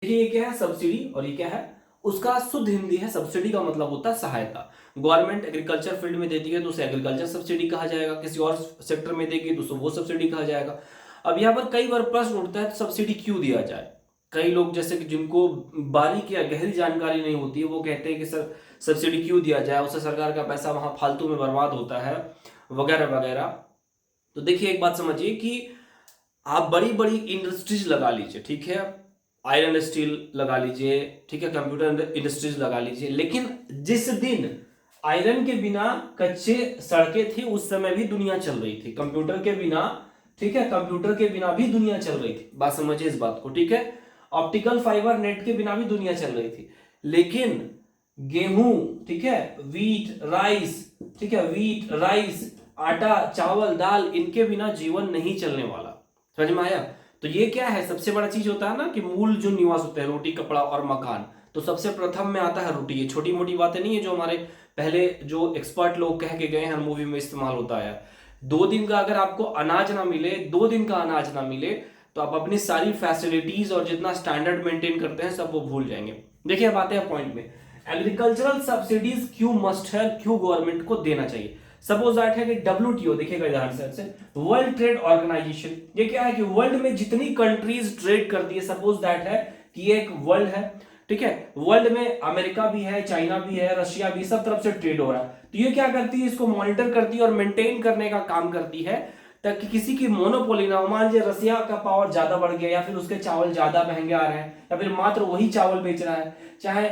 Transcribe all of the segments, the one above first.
देखिए ये क्या है सब्सिडी और ये क्या है उसका शुद्ध हिंदी है। सब्सिडी का मतलब होता है सहायता। गवर्नमेंट एग्रीकल्चर फील्ड में देती है तो उसे एग्रीकल्चर सब्सिडी कहा जाएगा, किसी और सेक्टर में देगी तो उसे वो सब्सिडी कहा जाएगा। अब यहाँ पर कई बार प्रश्न उठता है तो सब्सिडी क्यों दिया जाए। कई लोग जैसे कि जिनको बारीक या गहरी जानकारी नहीं होती है वो कहते हैं कि सर सब्सिडी क्यों दिया जाए, उससे सरकार का पैसा वहां फालतू में बर्बाद होता है वगैरह वगैरह। तो देखिए एक बात समझिए कि आप बड़ी बड़ी इंडस्ट्रीज लगा लीजिए, ठीक है, आयरन स्टील लगा लीजिए, ठीक है, कंप्यूटर इंडस्ट्रीज लगा लीजिए, लेकिन जिस दिन आयरन के बिना कच्चे सड़कें थी उस समय भी दुनिया चल रही थी, कंप्यूटर के बिना, ठीक है, कंप्यूटर के बिना भी दुनिया चल रही थी। बात समझिए इस बात को, ठीक है। ऑप्टिकल फाइबर नेट के बिना भी दुनिया चल रही थी, लेकिन गेहूं, ठीक है, वीट राइस, ठीक है, वीट राइस, आटा चावल दाल, इनके बिना जीवन नहीं चलने वाला। समझ में आया। तो ये क्या है, सबसे बड़ा चीज होता है ना कि मूल जो निवास होते हैं, रोटी कपड़ा और मकान, तो सबसे प्रथम में आता है रोटी। ये छोटी मोटी बातें नहीं है जो हमारे पहले जो एक्सपर्ट लोग कह के गए हैं मूवी में इस्तेमाल होता है। 2 दिन का अगर आपको अनाज ना मिले, 2 दिन का अनाज ना मिले, तो आप अपनी सारी फैसिलिटीज और जितना स्टैंडर्ड मेंटेन करते हैं सब वो भूल जाएंगे। देखिए अब आते हैं पॉइंट में, एग्रीकल्चरल सब्सिडीज क्यों मस्ट है, क्यों गवर्नमेंट को देना चाहिए। सपोज दैट है कि डब्ल्यूटीओ, देखिएगा इधर से वर्ल्ड ट्रेड ऑर्गेनाइजेशन, ये क्या है कि वर्ल्ड में जितनी कंट्रीज ट्रेड करती है, सपोज दैट है कि ये एक वर्ल्ड है, ठीक है, वर्ल्ड में अमेरिका भी है, चाइना भी है, रशिया भी, सब तरफ से ट्रेड हो रहा है। तो ये क्या करती है, इसको मॉनिटर करती है और मेंटेन करने का काम करती है ताकि किसी की मोनोपोली ना हो। मान लीजिए रसिया का पावर ज्यादा बढ़ गया, या फिर उसके चावल ज्यादा महंगे आ रहे हैं, या फिर मात्र वही चावल बेच रहा है, चाहे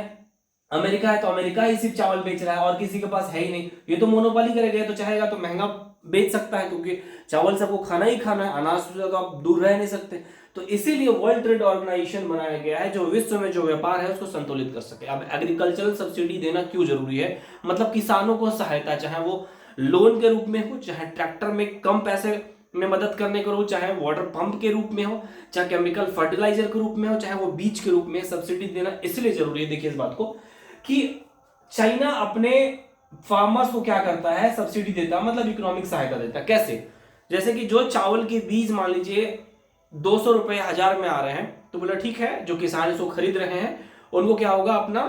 अमेरिका है तो अमेरिका ही सिर्फ चावल बेच रहा है और किसी के पास है ही नहीं, ये तो मोनोपोली करेगा, तो चाहेगा तो महंगा बेच सकता है, क्योंकि चावल सबको खाना ही खाना है, अनाज से तो आप दूर रह नहीं सकते। तो इसीलिए वर्ल्ड ट्रेड ऑर्गेनाइजेशन बनाया गया है जो विश्व में जो व्यापार है उसको संतुलित कर सके। अब एग्रीकल्चरल सब्सिडी देना क्यों जरूरी है, मतलब किसानों को सहायता, चाहे वो लोन के रूप में हो, चाहे ट्रैक्टर में कम पैसे में मदद करने को हो, चाहे वाटर पंप के रूप में हो, चाहे केमिकल फर्टिलाइजर के रूप में हो, चाहे वो बीज के रूप में, सब्सिडी देना इसलिए जरूरी है। देखिए इस बात को कि चाइना अपने फार्मर्स को क्या करता है, सब्सिडी देता, मतलब इकोनॉमिक सहायता देता। कैसे, जैसे कि जो चावल के बीज मान लीजिए 200 रुपए 1000 में आ रहे हैं, तो बोला ठीक है, जो किसान इसको खरीद रहे हैं उनको क्या होगा, अपना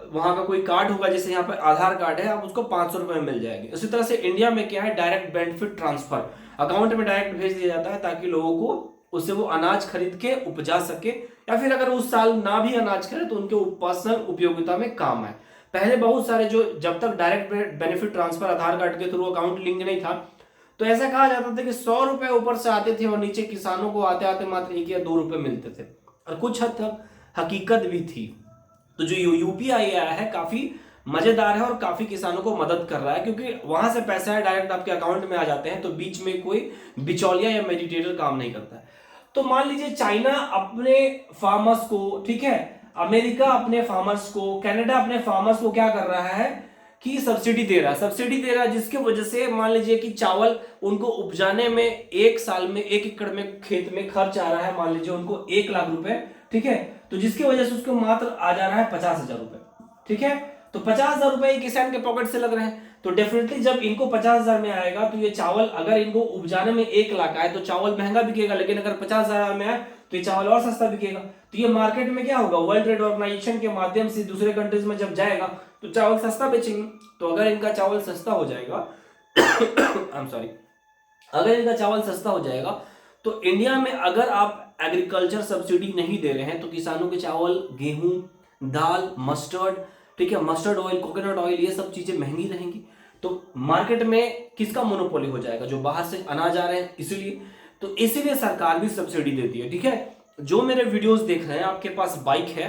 वहां का कोई कार्ड होगा, जैसे यहाँ पे आधार कार्ड है, अब उसको 500 रुपए में मिल जाएगी। उसी तरह से इंडिया में क्या है, डायरेक्ट बेनिफिट ट्रांसफर, अकाउंट में डायरेक्ट भेज दिया जाता है ताकि लोगों को उससे वो अनाज खरीद के उपजा सके, या फिर अगर उस साल ना भी अनाज करे तो उनके पर्सनल उपयोगिता में काम आए। पहले बहुत सारे जो, जब तक डायरेक्ट बेनिफिट ट्रांसफर आधार कार्ड के थ्रू अकाउंट लिंक नहीं था, तो ऐसा कहा जाता था कि 100 रुपए ऊपर से आते थे और नीचे किसानों को आते आते मात्र 1 या 2 रुपए मिलते थे, और कुछ हद तक हकीकत भी थी। तो जो यूपीआई आया है काफी मजेदार है और काफी किसानों को मदद कर रहा है, क्योंकि वहां से पैसा डायरेक्ट आपके अकाउंट में आ जाते हैं, तो बीच में कोई बिचौलिया या मेडिटेटर काम नहीं करता है। तो मान लीजिए चाइना अपने फार्मर्स को, ठीक है, अमेरिका अपने फार्मर्स को, कनाडा अपने फार्मर्स को क्या कर रहा है कि सब्सिडी दे रहा है, सब्सिडी दे रहा है, जिसकी वजह से मान लीजिए कि चावल उनको उपजाने में 1 साल में 1 एकड़ में खेत में खर्च आ रहा है, मान लीजिए उनको 1 लाख रुपए, ठीक है, तो जिसकी वजह से उसको मात्र आ जा रहा है 50,000 रुपए, ठीक है। तो 50,000 रुपए किसान के पॉकेट से लग रहे हैं, तो डेफिनेटली जब इनको 50,000 में आएगा तो ये चावल, अगर इनको उपजाने में 1 लाख आए तो चावल महंगा बिकेगा, लेकिन अगर 50,000 में आए तो ये चावल और सस्ता बिकेगा। तो ये मार्केट में क्या होगा, वर्ल्ड ट्रेड ऑर्गेनाइजेशन के माध्यम से दूसरे कंट्रीज में जब जाएगा तो चावल सस्ता बेचेंगे। तो अगर इनका चावल सस्ता हो जाएगा आई एम सॉरी, अगर इनका चावल सस्ता हो जाएगा तो इंडिया में अगर आप एग्रीकल्चर सब्सिडी नहीं दे रहे हैं तो किसानों के चावल, गेहूं, दाल, मस्टर्ड, ठीक है, मस्टर्ड ऑयल, कोकोनट ऑयल, ये सब चीजें महंगी रहेंगी। तो मार्केट में किसका मोनोपोली हो जाएगा, जो बाहर से अनाज आ रहे हैं, इसीलिए तो इसीलिए सरकार भी सब्सिडी देती है, ठीक है। जो मेरे वीडियोस देख रहे हैं, आपके पास बाइक है,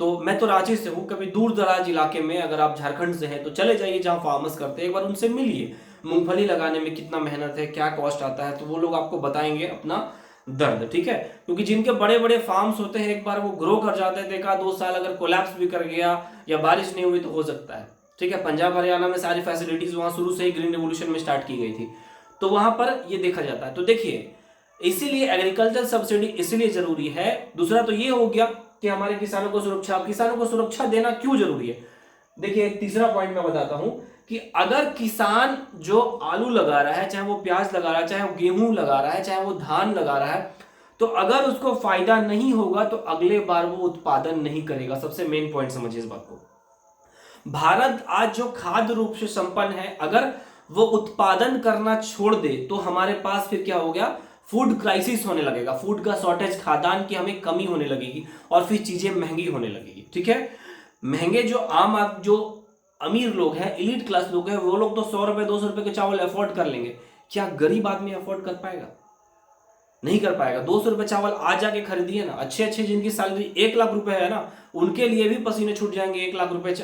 तो मैं तो रांची से हूँ, कभी दूर दराज इलाके में अगर आप झारखंड से हैं तो चले जाइए जहां फार्मर्स करते हैं, एक बार उनसे मिलिए, मूंगफली लगाने में कितना मेहनत है, क्या कॉस्ट आता है, तो वो लोग आपको बताएंगे अपना दर्द, ठीक है। क्योंकि जिनके बड़े बड़े फार्म्स होते हैं, एक बार वो ग्रो कर जाते हैं, देखा 2 साल अगर कोलैप्स भी कर गया या बारिश नहीं हुई तो हो सकता है, ठीक है। पंजाब हरियाणा में सारी फैसिलिटीज वहां शुरू से ही ग्रीन रेवोल्यूशन में स्टार्ट की गई थी, तो वहां पर ये देखा जाता है। तो देखिए इसीलिए एग्रीकल्चर सब्सिडी इसलिए जरूरी है। दूसरा तो ये हो गया कि हमारे किसानों को सुरक्षा, किसानों को सुरक्षा देना क्यों जरूरी है। देखिए तीसरा पॉइंट मैं बताता हूं कि अगर किसान जो आलू लगा रहा है, चाहे वो प्याज लगा रहा है, चाहे वो गेहूं लगा रहा है, चाहे वो धान लगा रहा है, तो अगर उसको फायदा नहीं होगा तो अगले बार वो उत्पादन नहीं करेगा। सबसे मेन पॉइंट समझिए इस बात को। भारत आज जो खाद्य रूप से संपन्न है, अगर वो उत्पादन करना छोड़ दे तो हमारे पास फिर क्या हो गया, फूड क्राइसिस होने लगेगा, फूड का शॉर्टेज, खाद्यान्न की हमें कमी होने लगेगी और फिर चीजें महंगी होने लगेगी। ठीक है, महंगे जो जो अमीर लोग हैं, एलीट क्लास लोग हैं, वो लोग तो 100 रुपए 200 रुपए के चावल अफोर्ड कर लेंगे। क्या गरीब आदमी अफोर्ड कर पाएगा? नहीं कर पाएगा। 200 रुपए चावल आज जाके खरीदिए ना, अच्छे अच्छे जिनकी सैलरी 1 लाख रुपए है ना, उनके लिए भी पसीने छूट जाएंगे 1 लाख रुपए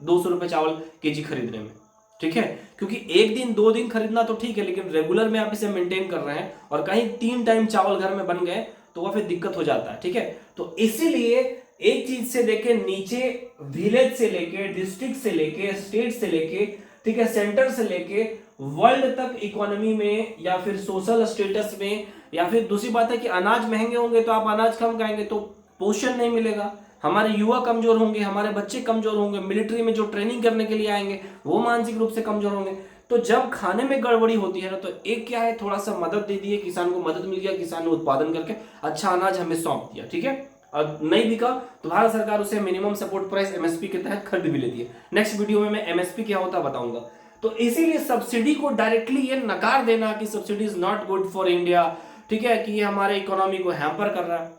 200 रुपए चावल केजी खरीदने में। ठीक है, क्योंकि एक दिन 2 दिन खरीदना तो ठीक है, लेकिन रेगुलर में आप इसे मेंटेन कर रहे हैं और कहीं 3 टाइम चावल घर में बन गए तो वह फिर दिक्कत हो जाता है। ठीक है, तो इसीलिए एक चीज से देखे नीचे, विलेज से लेके, डिस्ट्रिक्ट से लेके, स्टेट से लेके, ठीक है, सेंटर से लेके वर्ल्ड तक इकोनॉमी में या फिर सोशल स्टेटस में, या फिर दूसरी बात है कि अनाज महंगे होंगे तो आप अनाज कम खाएंगे तो पोषण नहीं मिलेगा, हमारे युवा कमजोर होंगे, हमारे बच्चे कमजोर होंगे, मिलिट्री में जो ट्रेनिंग करने के लिए आएंगे वो मानसिक रूप से कमजोर होंगे। तो जब खाने में गड़बड़ी होती है ना, तो एक क्या है, थोड़ा सा मदद दे दिए, किसान को मदद मिल गया, किसान ने उत्पादन करके अच्छा अनाज हमें सौंप दिया। ठीक है, और नहीं बिका तो भारत सरकार उसे मिनिमम सपोर्ट प्राइस एमएसपी के तहत खरीद भी लेती है। नेक्स्ट वीडियो में मैं एमएसपी क्या होता है बताऊंगा। तो इसीलिए सब्सिडी को डायरेक्टली ये नकार देना कि subsidy is not good for India, ठीक है, कि ये हमारे इकोनॉमी को हैम्पर कर रहा है,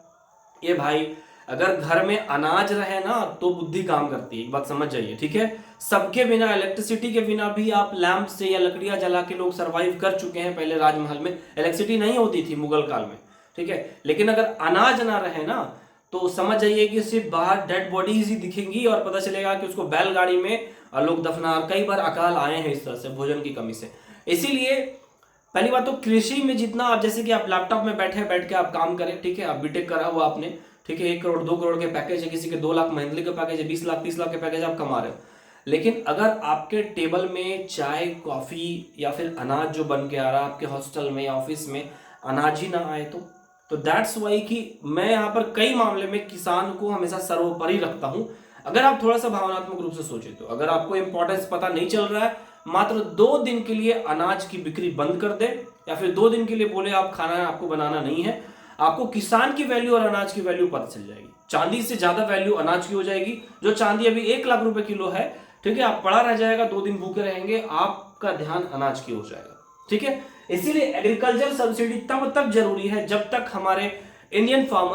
ये भाई, अगर घर में अनाज रहे ना तो बुद्धि काम करती है, एक बात समझ जाइए। ठीक है, सबके बिना, इलेक्ट्रिसिटी के बिना भी आप लैंप से या लकड़ियां जला के लोग सरवाइव कर चुके हैं। पहले राजमहल में इलेक्ट्रिसिटी नहीं होती थी मुगल काल में। ठीक है, लेकिन अगर अनाज ना रहे ना तो समझ जाइए कि सिर्फ बाहर डेड बॉडीज ही दिखेंगी और पता चलेगा कि उसको बैलगाड़ी में लोग दफना, कई बार अकाल आए हैं इस तरह से भोजन की कमी से। इसीलिए पहली बात तो कृषि में जितना आप, जैसे कि आप लैपटॉप में बैठ के आप काम करें, ठीक है, आप बीटेक करा हुआ आपने, ठीक है, 1 करोड़ 2 करोड़ के पैकेज है, किसी के 2 लाख मंथली के पैकेज है, 20 लाख 30 लाख के पैकेज आप कमा रहे हो, लेकिन अगर आपके टेबल में चाय कॉफी या फिर अनाज जो बन के आ रहा है आपके हॉस्टल में या ऑफिस में अनाज ही ना आए तो दैट्स वाई कि मैं यहाँ पर कई मामले में किसान को हमेशा सर्वोपरि रखता हूँ। अगर आप थोड़ा सा भावनात्मक रूप से सोचे तो, अगर आपको इंपॉर्टेंस पता नहीं चल रहा है, मात्र 2 दिन के लिए अनाज की बिक्री बंद कर दे या फिर 2 दिन के लिए बोले आप खाना आपको बनाना नहीं है, आपको किसान की वैल्यू और अनाज की वैल्यू पता चल जाएगी। चांदी से ज्यादा वैल्यू अनाज की हो जाएगी। जो चांदी अभी 1 लाख रुपए किलो है, ठीक है, आप पड़ा रह जाएगा, 2 दिन भूखे रहेंगे, आपका ध्यान अनाज की हो जाएगा। ठीक है, इसीलिए एग्रीकल्चर सब्सिडी तब तक जरूरी है जब तक हमारे इंडियन फार्मर्स